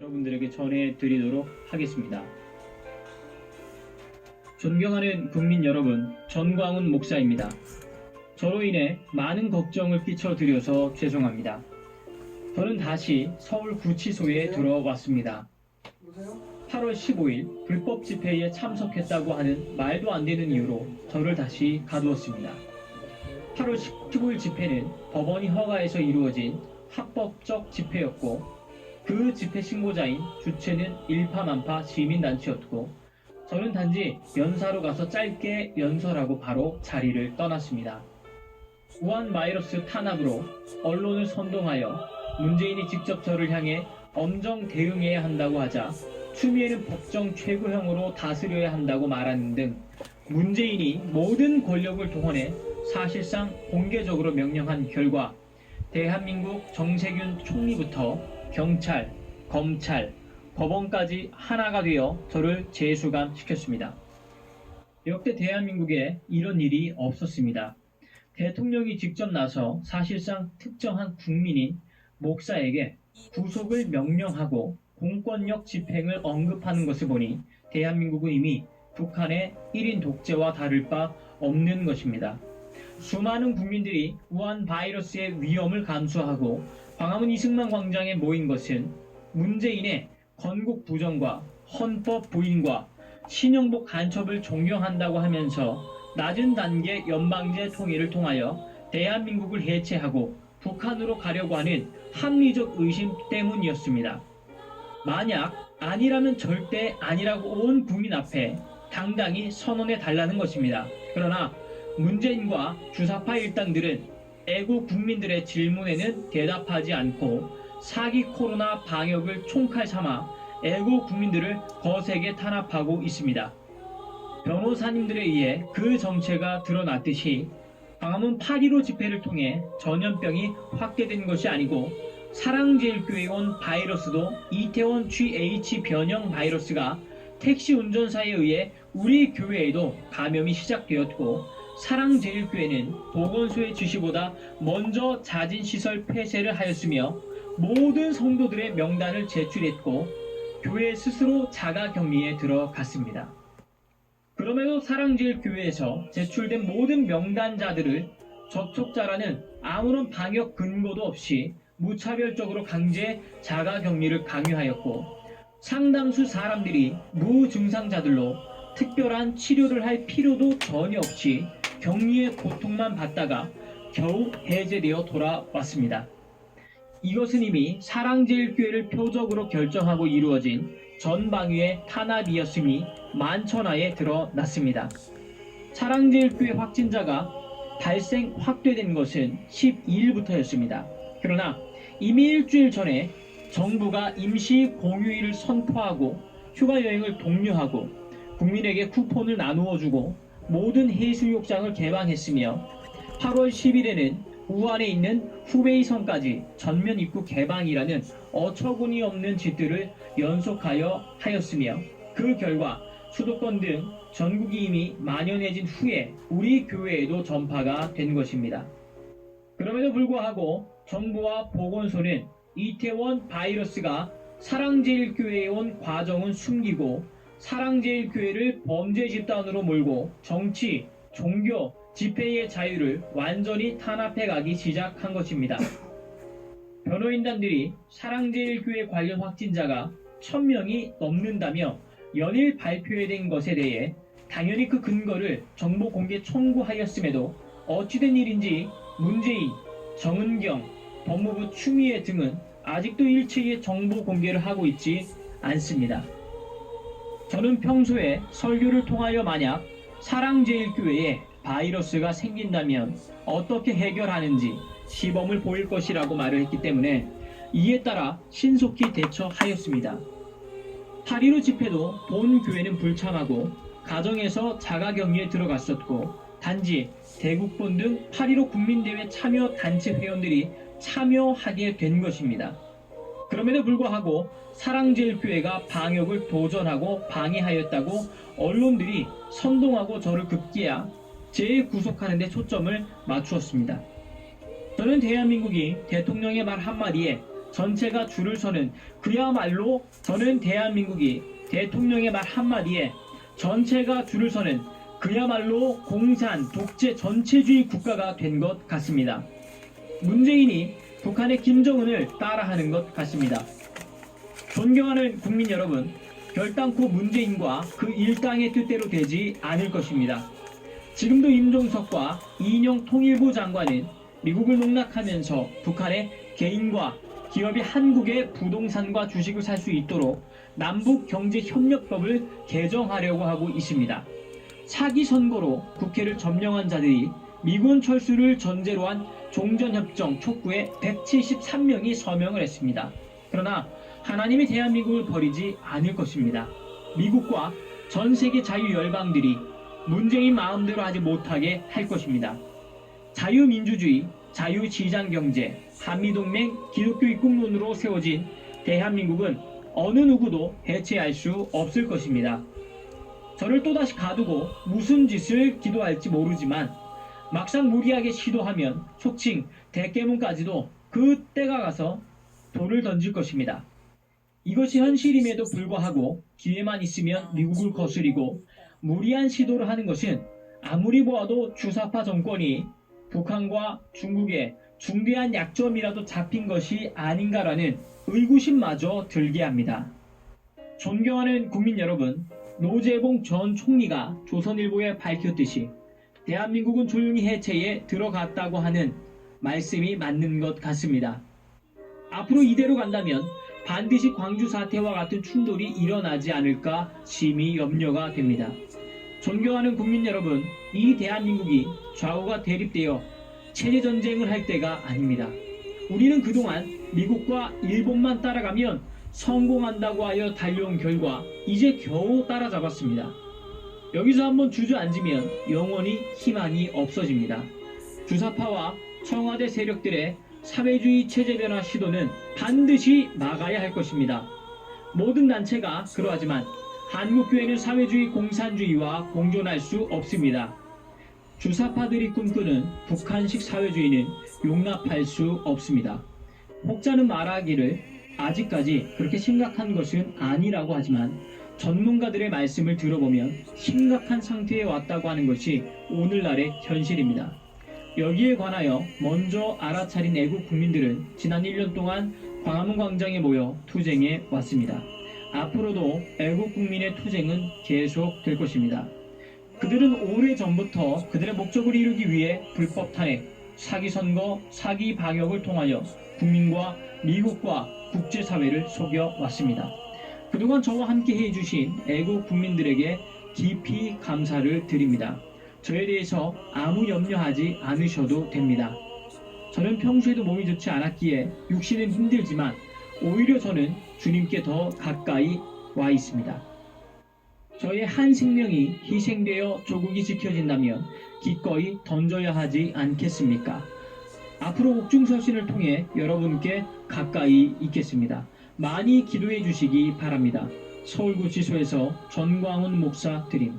여러분들에게 전해드리도록 하겠습니다. 존경하는 국민 여러분, 전광훈 목사입니다. 저로 인해 많은 걱정을 끼쳐드려서 죄송합니다. 저는 다시 서울 구치소에 들어왔습니다. 8월 15일 불법 집회에 참석했다고 하는 말도 안 되는 이유로 저를 다시 가두었습니다. 8월 15일 집회는 법원이 허가해서 이루어진 합법적 집회였고, 그 집회 신고자인 주체는 일파만파 시민단체였고, 저는 단지 연사로 가서 짧게 연설하고 바로 자리를 떠났습니다. 우한 바이러스 탄압으로 언론을 선동하여 문재인이 직접 저를 향해 엄정 대응해야 한다고 하자 추미애는 법정 최고형으로 다스려야 한다고 말하는 등 문재인이 모든 권력을 동원해 사실상 공개적으로 명령한 결과 대한민국 정세균 총리부터 경찰, 검찰, 법원까지 하나가 되어 저를 재수감시켰습니다. 역대 대한민국에 이런 일이 없었습니다. 대통령이 직접 나서 사실상 특정한 국민인 목사에게 구속을 명령하고 공권력 집행을 언급하는 것을 보니 대한민국은 이미 북한의 1인 독재와 다를 바 없는 것입니다. 수많은 국민들이 우한 바이러스의 위험을 감수하고 광화문 이승만 광장에 모인 것은 문재인의 건국 부정과 헌법 부인과 신형복 간첩을 존경한다고 하면서 낮은 단계 연방제 통일을 통하여 대한민국을 해체하고 북한으로 가려고 하는 합리적 의심 때문이었습니다. 만약 아니라면 절대 아니라고 온 국민 앞에 당당히 선언해 달라는 것입니다. 그러나 문재인과 주사파 일당들은 애국 국민들의 질문에는 대답하지 않고 사기 코로나 방역을 총칼 삼아 애국 국민들을 거세게 탄압하고 있습니다. 변호사님들에 의해 그 정체가 드러났듯이 광화문 8.15 집회를 통해 전염병이 확대된 것이 아니고 사랑제일교회에 온 바이러스도 이태원 GH 변형 바이러스가 택시 운전사에 의해 우리 교회에도 감염이 시작되었고, 사랑제일교회는 보건소의 지시보다 먼저 자진시설 폐쇄를 하였으며 모든 성도들의 명단을 제출했고 교회 스스로 자가격리에 들어갔습니다. 그럼에도 사랑제일교회에서 제출된 모든 명단자들을 접촉자라는 아무런 방역 근거도 없이 무차별적으로 강제 자가격리를 강요하였고, 상당수 사람들이 무증상자들로 특별한 치료를 할 필요도 전혀 없이 격리의 고통만 받다가 겨우 해제되어 돌아왔습니다. 이것은 이미 사랑제일교회를 표적으로 결정하고 이루어진 전방위의 탄압이었음이 만천하에 드러났습니다. 사랑제일교회 확진자가 발생 확대된 것은 12일부터였습니다. 그러나 이미 일주일 전에 정부가 임시 공휴일을 선포하고 휴가여행을 독려하고 국민에게 쿠폰을 나누어주고 모든 해수욕장을 개방했으며 8월 10일에는 우한에 있는 후베이성까지 전면 입구 개방이라는 어처구니 없는 짓들을 연속하여 하였으며, 그 결과 수도권 등 전국이 이미 만연해진 후에 우리 교회에도 전파가 된 것입니다. 그럼에도 불구하고 정부와 보건소는 이태원 바이러스가 사랑제일교회에 온 과정은 숨기고 사랑제일교회를 범죄 집단으로 몰고 정치, 종교, 집회의 자유를 완전히 탄압해가기 시작한 것입니다. 변호인단들이 사랑제일교회 관련 확진자가 1000명이 넘는다며 연일 발표된 것에 대해 당연히 그 근거를 정보 공개 청구하였음에도 어찌된 일인지 문재인, 정은경, 법무부 추미애 등은 아직도 일체의 정보 공개를 하고 있지 않습니다. 저는 평소에 설교를 통하여 만약 사랑제일교회에 바이러스가 생긴다면 어떻게 해결하는지 시범을 보일 것이라고 말을 했기 때문에 이에 따라 신속히 대처하였습니다. 8.15 집회도 본 교회는 불참하고 가정에서 자가격리에 들어갔었고, 단지 대국본 등 8.15 국민대회 참여 단체 회원들이 참여하게 된 것입니다. 그럼에도 불구하고 사랑제일교회가 방역을 도전하고 방해하였다고 언론들이 선동하고 저를 급기야 재구속하는 데 초점을 맞추었습니다. 저는 대한민국이 대통령의 말 한마디에 전체가 줄을 서는, 그야말로 저는 대한민국이 대통령의 말 한마디에 전체가 줄을 서는 그야말로 공산, 독재, 전체주의 국가가 된 것 같습니다. 문재인이 북한의 김정은을 따라하는 것 같습니다. 존경하는 국민 여러분, 결단코 문재인과 그 일당의 뜻대로 되지 않을 것입니다. 지금도 임종석과 이인영 통일부 장관은 미국을 농락하면서 북한의 개인과 기업이 한국의 부동산과 주식을 살 수 있도록 남북경제협력법을 개정하려고 하고 있습니다. 사기 선거로 국회를 점령한 자들이 미군 철수를 전제로 한 종전협정 촉구에 173명이 서명을 했습니다. 그러나 하나님이 대한민국을 버리지 않을 것입니다. 미국과 전 세계 자유열방들이 문재인 마음대로 하지 못하게 할 것입니다. 자유민주주의, 자유시장경제, 한미동맹, 기독교 입국론으로 세워진 대한민국은 어느 누구도 해체할 수 없을 것입니다. 저를 또다시 가두고 무슨 짓을 기도할지 모르지만 막상 무리하게 시도하면 속칭 대깨문까지도 그 때가 가서 돌을 던질 것입니다. 이것이 현실임에도 불구하고 기회만 있으면 미국을 거스리고 무리한 시도를 하는 것은 아무리 보아도 주사파 정권이 북한과 중국의 중대한 약점이라도 잡힌 것이 아닌가라는 의구심마저 들게 합니다. 존경하는 국민 여러분, 노재봉 전 총리가 조선일보에 밝혔듯이 대한민국은 조용히 해체에 들어갔다고 하는 말씀이 맞는 것 같습니다. 앞으로 이대로 간다면 반드시 광주 사태와 같은 충돌이 일어나지 않을까 심히 염려가 됩니다. 존경하는 국민 여러분, 이 대한민국이 좌우가 대립되어 체제전쟁을 할 때가 아닙니다. 우리는 그동안 미국과 일본만 따라가면 성공한다고 하여 달려온 결과 이제 겨우 따라잡았습니다. 여기서 한번 주저앉으면 영원히 희망이 없어집니다. 주사파와 청와대 세력들의 사회주의 체제 변화 시도는 반드시 막아야 할 것입니다. 모든 단체가 그러하지만 한국교회는 사회주의 공산주의와 공존할 수 없습니다. 주사파들이 꿈꾸는 북한식 사회주의는 용납할 수 없습니다. 혹자는 말하기를 아직까지 그렇게 심각한 것은 아니라고 하지만 전문가들의 말씀을 들어보면 심각한 상태에 왔다고 하는 것이 오늘날의 현실입니다. 여기에 관하여 먼저 알아차린 애국 국민들은 지난 1년 동안 광화문 광장에 모여 투쟁해 왔습니다. 앞으로도 애국 국민의 투쟁은 계속될 것입니다. 그들은 오래전부터 그들의 목적을 이루기 위해 불법 탄핵, 사기 선거, 사기 방역을 통하여 국민과 미국과 국제사회를 속여왔습니다. 그동안 저와 함께 해주신 애국 국민들에게 깊이 감사를 드립니다. 저에 대해서 아무 염려하지 않으셔도 됩니다. 저는 평소에도 몸이 좋지 않았기에 육신은 힘들지만 오히려 저는 주님께 더 가까이 와 있습니다. 저의 한 생명이 희생되어 조국이 지켜진다면 기꺼이 던져야 하지 않겠습니까? 앞으로 옥중서신을 통해 여러분께 가까이 있겠습니다. 많이 기도해 주시기 바랍니다. 서울구치소에서 전광훈 목사 드림.